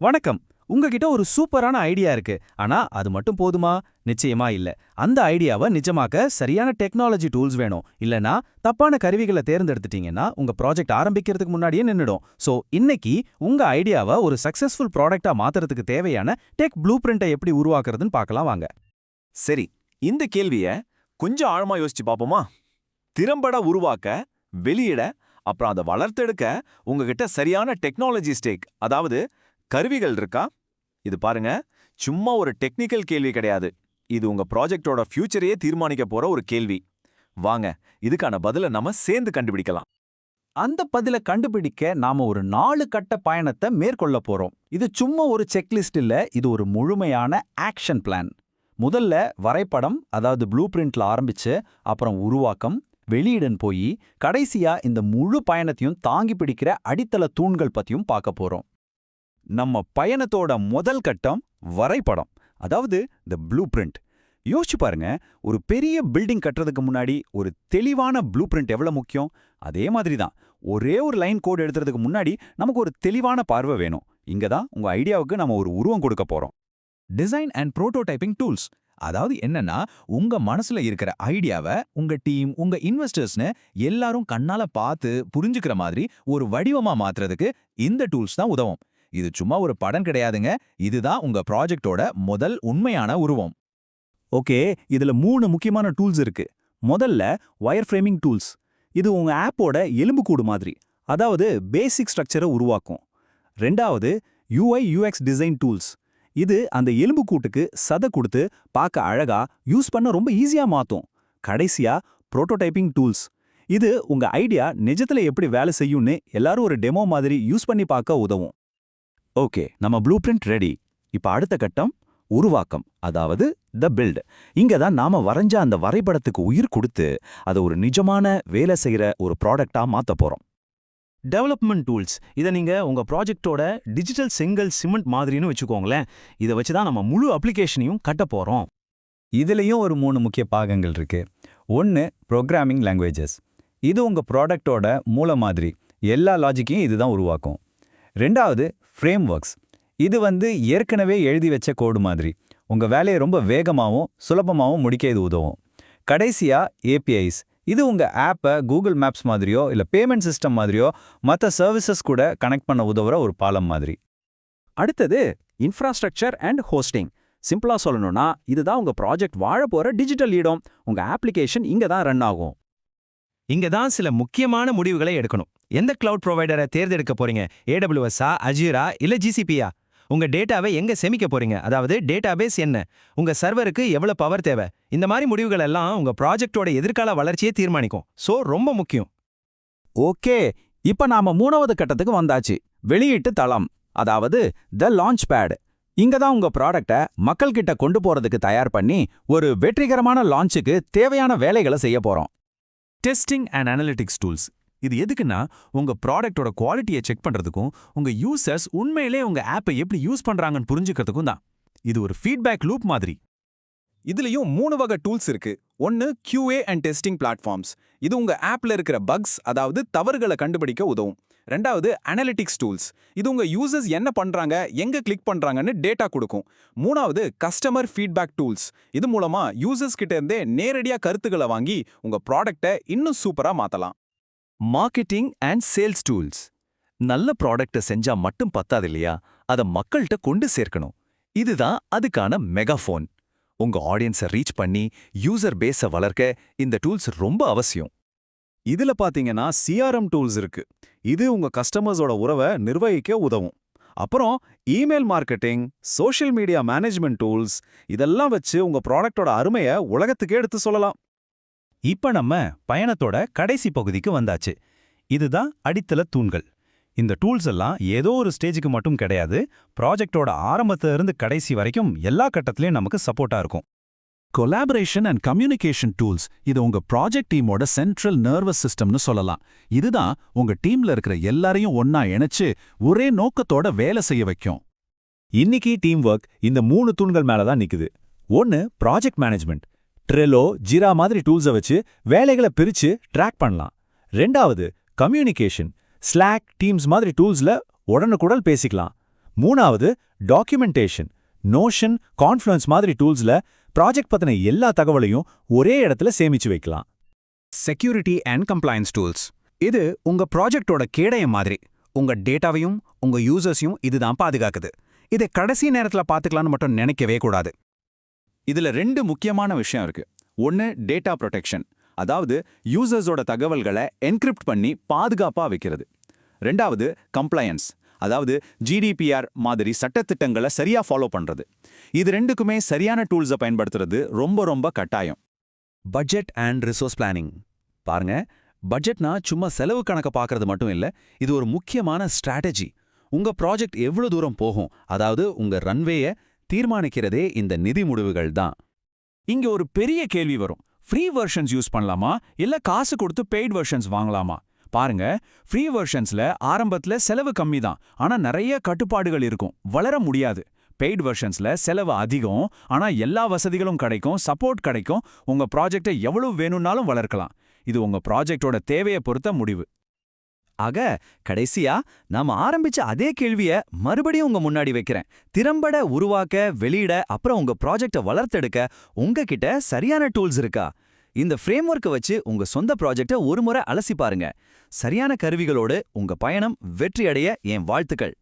வணக்கம். உங்ககிட்ட ஒரு சூப்பரான ஐடியா இருக்கு. ஆனா அது மட்டும் போதுமா? நிச்சயமா இல்ல. அந்த ஐடியாவை நிஜமாக்க சரியான டெக்னாலஜி டூல்ஸ் வேணும். இல்லனா தப்பான கருவிகளை தேர்ந்தெடுத்துட்டீங்கன்னா உங்க ப்ராஜெக்ட் ஆரம்பிக்கிறதுக்கு முன்னாடியே நின்னுடும். சோ இன்னைக்கு உங்க ஐடியாவை ஒரு சக்சஸ்ஃபுல் ப்ராடக்ட்டா மாத்துறதுக்கு தேவையான டெக் ப்ளூ பிரிண்டை எப்படி உருவாக்குறதுன்னு பார்க்கலாம் வாங்க. சரி, இந்த கேள்விய கொஞ்சம் ஆழமா யோசிச்சு பாப்போமா? திறம்பட உருவாக்க, வெளியிட, அப்புறம் அதை வளர்த்தெடுக்க உங்ககிட்ட சரியான டெக்னாலஜி ஸ்டேக், அதாவது கருவிகள் இருக்கா? இது பாருங்க, சும்மா ஒரு டெக்னிக்கல் கேள்வி கிடையாது. இது உங்க ப்ராஜெக்டோட ஃபியூச்சரையே தீர்மானிக்க போற ஒரு கேள்வி. வாங்க, இதுக்கான பதில நாம சேர்ந்து கண்டுபிடிக்கலாம். அந்த பதில கண்டுபிடிக்க நாம ஒரு 4 கட்ட பயணத்தை மேற்கொள்ள போறோம். இது சும்மா ஒரு செக்லிஸ்ட் இல்ல, இது ஒரு முழுமையான ஆக்ஷன் பிளான். முதல்ல வரைபடம், அதாவது ப்ளூ பிரிண்ட்ல ஆரம்பிச்சு, அப்புறம் உருவாக்கம், வெளியிடன் போய் கடைசியா இந்த முழு பயணத்தையும் தாங்கி பிடிக்கிற அடித்தள தூண்கள் பத்தியும் பார்க்க போறோம். நம்ம பயணத்தோட முதல் கட்டம் வரைபடம், அதாவது தி ப்ளூ பிரிண்ட். யோசிச்சு பாருங்க, ஒரு பெரிய பில்டிங் கட்டுறதுக்கு முன்னாடி ஒரு தெளிவான ப்ளூ பிரிண்ட் எவ்வளவு முக்கியம். அதே மாதிரி தான் ஒரே ஒரு லைன் கோட் எழுதுறதுக்கு முன்னாடி நமக்கு ஒரு தெளிவான பார்வை வேணும். இங்க தான் உங்க ஐடியாவுக்கு நம்ம ஒரு உருவம் கொடுக்க போறோம். டிசைன் அண்ட் புரோட்டோடைப்பிங் டூல்ஸ், அதாவது என்னன்னா உங்க மனசுல இருக்கிற ஐடியாவை உங்க டீம், உங்க இன்வெஸ்டர்ஸ்னு எல்லாரும் கண்ணால பார்த்து புரிஞ்சுக்கிற மாதிரி ஒரு வடிவமா மாத்துறதுக்கு இந்த டூல்ஸ் தான் உதவும். இது சும்மா ஒரு படம் கிடையாதுங்க, இதுதான் உங்க ப்ராஜெக்டோட முதல் உண்மையான உருவம். ஓகே, இதுல 3 முக்கியமான டூல்ஸ் இருக்கு. முதல்ல வயர் ஃப்ரேமிங் டூல்ஸ். இது உங்க ஆப்போட எலும்புக்கூடு மாதிரி, அதாவது பேசிக் ஸ்ட்ரக்சரை உருவாக்கும். ரெண்டாவது UI UX டிசைன் டூல்ஸ். இது அந்த எலும்புக்கூட்டுக்கு சதை கொடுத்து பார்க்க அழகா, யூஸ் பண்ண ரொம்ப ஈஸியா மாத்தும். கடைசியா புரோட்டோடைப்பிங் டூல்ஸ். இது உங்க ஐடியா நிஜத்துல எப்படி வேலை செய்யும்னு எல்லாரும் ஒரு டெமோ மாதிரி யூஸ் பண்ணி பார்க்க உதவும். ஓகே, நம்ம ப்ளூ பிரிண்ட் ரெடி. இப்ப அடுத்த கட்டம் உருவாக்கம், அதாவது த பில்ட். இங்க தான் நாம வரைஞ்ச அந்த வரைபடத்துக்கு உயிர் கொடுத்து அதை ஒரு நிஜமான வேலை செய்யற ஒரு ப்ராடக்டா மாத்த போறோம். டெவலப்மெண்ட் டூல்ஸ், இதை நீங்க உங்க ப்ராஜெக்டோட டிஜிட்டல் செங்கல் சிமெண்ட் மாதிரின்னு வச்சுக்கோங்களேன். இதை வச்சு தான் நம்ம முழு அப்ளிகேஷனையும் கட்ட போறோம். இதுலயும் ஒரு 3 முக்கிய பாகங்கள் இருக்கு. ஒன்னு ப்ரோக்ராமிங் லாங்குவேஜஸ். இது உங்க ப்ராடக்டோட மூல மாதிரி, எல்லா லாஜிக்கையும் இதுதான் உருவாக்கும். ரெண்டாவது ஃப்ரேம் ஒர்க்ஸ். இது ஏற்கனவே எழுதி வச்ச கோடு மாதிரி, உங்க வேலையை ரொம்ப வேகமாகவும் சுலபமாகவும் முடிக்க இது உதவும். கடைசியா APIs. இது உங்க ஆப்பை கூகுள் மேப்ஸ் மாதிரியோ இல்ல பேமெண்ட் சிஸ்டம் மாதிரியோ மற்ற சர்வீசஸ் கூட கனெக்ட் பண்ண உதவுற ஒரு பாலம் மாதிரி. அடுத்தது இன்ஃப்ராஸ்ட்ரக்சர் அண்ட் ஹோஸ்டிங். சிம்பிளா சொல்லணும்னா இதுதான் உங்க ப்ராஜெக்ட் வாழ போற டிஜிட்டல் இடம். உங்க அப்ளிகேஷன் இங்க தான் ரன் ஆகும். இங்க தான் சில முக்கியமான முடிவுகளை எடுக்கணும். எந்த கிளவுட் ப்ரொவைடரை தேர்ந்தெடுக்க போறீங்க? AWS-ஆ, Azure-ஆ இல்ல GCP-யா? உங்க டேட்டாவை எங்க சேமிக்க போறீங்க? அதாவது டேட்டாபேஸ் என்ன? உங்க சர்வருக்கு எவ்வளவு பவர் தேவை? இந்த மாதிரி முடிவுகள் எல்லாம் உங்க ப்ராஜெக்டோட எதிர்கால வளர்ச்சியை தீர்மானிக்கும். சோ ரொம்ப முக்கியம். ஓகே, இப்ப நாம 3வது கட்டத்துக்கு வந்தாச்சு. வெளியீட்டு தளம், அதாவது த லான்ச் பேட். இங்க தான் உங்க ப்ராடக்ட்டை மக்கள் கிட்ட கொண்டு போறதுக்கு தயார் பண்ணி ஒரு வெற்றிகரமான லான்ச்சுக்கு தேவையான வேலைகளை செய்ய போறோம். Testing and analytics tools. இது எதுக்குன்னா உங்க ப்ராடக்டோட குவாலிட்டியை செக் பண்றதுக்கும் உங்க யூசர்ஸ் உண்மையிலே உங்க ஆப்பை எப்படி யூஸ் பண்றாங்கன்னு புரிஞ்சுக்கிறதுக்கும் தான். இது ஒரு ஃபீட்பேக் லூப் மாதிரி. இதுலயும் 3 வகை டூல்ஸ் இருக்கு. ஒன்னு QA அண்ட் டெஸ்டிங் பிளாட்ஃபார்ம்ஸ். இது உங்க ஆப்ல இருக்கிற பக்ஸ், அதாவது தவறுகளை கண்டுபிடிக்க உதவும். ரெண்டாவது அனலிட்டிக்ஸ் டூல்ஸ். இது உங்க யூசர்ஸ் என்ன பண்றாங்க, எங்க கிளிக் பண்றாங்கன்னு டேட்டா கொடுக்கும். மூணாவது கஸ்டமர் ஃபீட்பேக் டூல்ஸ். இது மூலமா யூசர்ஸ் கிட்ட இருந்தே நேரடியா கருத்துக்களை வாங்கி உங்க ப்ராடக்ட்டை இன்னும் சூப்பரா மாத்தலாம். Marketing and sales tools. நல்ல ப்ராடக்ட்டை செஞ்சா மட்டும் பத்தாது இல்லையா, அதை மக்கள்கிட்ட கொண்டு சேர்க்கணும். இதுதான் அதுக்கான மெகாஃபோன். உங்க ஆடியன்ஸை ரீச் பண்ணி யூசர் பேஸை வளர்க்க இந்த டூல்ஸ் ரொம்ப அவசியம். இதுல பாத்தீங்கன்னா CRM டூல்ஸ் இருக்கு. இது உங்க கஸ்டமர்ஸோட உறவை நிர்வகிக்க உதவும். அப்புறம் email marketing, social media management tools, இதெல்லாம் வச்சு உங்க ப்ராடக்டோட அருமையை உலகத்துக்கே எடுத்து சொல்லலாம். இப்ப நம்ம பயணத்தோட கடைசி பகுதிக்கு வந்தாச்சு. இதுதான் அடித்தள தூண்கள். இந்த டூல்ஸ் எல்லாம் ஏதோ ஒரு ஸ்டேஜுக்கு மட்டும் கிடையாது, ப்ராஜெக்டோட ஆரம்பத்துல இருந்து கடைசி வரைக்கும் எல்லா கட்டத்திலயும் நமக்கு சப்போர்ட்டா இருக்கும். Collaboration and communication tools. இது உங்க ப்ராஜெக்ட் டீமோட சென்ட்ரல் நர்வஸ் சிஸ்டம்னு சொல்லலாம். இதுதான் உங்க டீம்ல இருக்கிற எல்லாரையும் ஒன்னா இணைச்சு ஒரே நோக்கத்தோட வேலை செய்ய வைக்கும். இன்னைக்கு டீம் ஒர்க் இந்த 3 தூண்கள் மேல தான் நிக்குது. ஒன்னு ப்ராஜெக்ட் மேனேஜ்மெண்ட். ட்ரெலோ, ஜிரா மாதிரி டூல்ஸை வச்சு வேலைகளை பிரிச்சு ட்ராக் பண்ணலாம். ரெண்டாவது கம்யூனிகேஷன். ஸ்லாக், டீம்ஸ் மாதிரி டூல்ஸ்ல உடனுக்குடன் பேசிக்கலாம். மூணாவது டாக்குமெண்டேஷன். நோஷன், கான்ஃப்ளூயன்ஸ் மாதிரி டூல்ஸ்ல ப்ராஜெக்ட் பத்தின எல்லா தகவலையும் ஒரே இடத்துல சேமிச்சு வைக்கலாம். Security and compliance tools. இது உங்க ப்ராஜெக்டோட கேடயம் மாதிரி. உங்க டேட்டாவையும் உங்க யூசர்ஸையும் இதுதான் பாதுகாக்குது. இதை கடைசி நேரத்துல பாத்துக்கலாம்னு மட்டும் நினைக்கவே கூடாது. இதுல 2 முக்கியமான விஷயம் இருக்கு. ஒன்னு டேட்டா ப்ரொடெக்ஷன், அதாவது யூசர்ஸோட தகவல்களை என்கிரிப்ட் பண்ணி பாதுகாப்பா வைக்கிறது. ரெண்டாவது கம்ப்ளையன்ஸ், அதாவது GDPR மாதிரி சட்டத்திட்டங்களை சரியா ஃபாலோ பண்றது. இது ரெண்டுக்குமே சரியான டூல்ஸை பயன்படுத்துறது ரொம்ப ரொம்ப கட்டாயம். Budget and resource planning. பாருங்க, பட்ஜெட்னா சும்மா செலவு கணக்க பார்க்கறது மட்டும் இல்ல, இது ஒரு முக்கியமான ஸ்ட்ராட்டஜி. உங்க ப்ராஜெக்ட் எவ்வளவு தூரம் போகும், அதாவது உங்க ரன்வேயை தீர்மானிக்கிறதே இந்த நிதி முடிவுகள் தான். இங்க ஒரு பெரிய கேள்வி வரும். ஃப்ரீ வெர்ஷன்ஸ் யூஸ் பண்ணலாமா இல்ல காசு கொடுத்து பெய்ட் வெர்ஷன்ஸ் வாங்கலாமா? பாருங்க, ஃப்ரீ வெர்ஷன்ஸ்ல ஆரம்பத்துல செலவு கம்மி தான், ஆனா நிறைய கட்டுப்பாடுகள் இருக்கும், வளர முடியாது. பெய்ட் வெர்ஷன்ஸ்ல செலவு அதிகம், ஆனா எல்லா வசதிகளும் கிடைக்கும், சப்போர்ட் கிடைக்கும், உங்க ப்ராஜெக்டை எவ்வளவு வேணும்னாலும் வளர்க்கலாம். இது உங்க ப்ராஜெக்டோட தேவையை பொறுத்த முடிவு. ஆக கடைசியா நாம ஆரம்பிச்ச அதே கேள்விய மறுபடியும் உங்க முன்னாடி வைக்கிறேன். திறம்பட உருவாக்க, வெளியிட, அப்புறம் உங்க ப்ராஜெக்டை வளர்த்தெடுக்க உங்ககிட்ட சரியான டூல்ஸ் இருக்கா? இந்த ஃப்ரேம்வொர்க்கை வச்சு உங்க சொந்த ப்ராஜெக்டை ஒரு முறை அலசி பாருங்க. சரியான கருவிகளோடு உங்க பயணம் வெற்றியடைய என் வாழ்த்துக்கள்.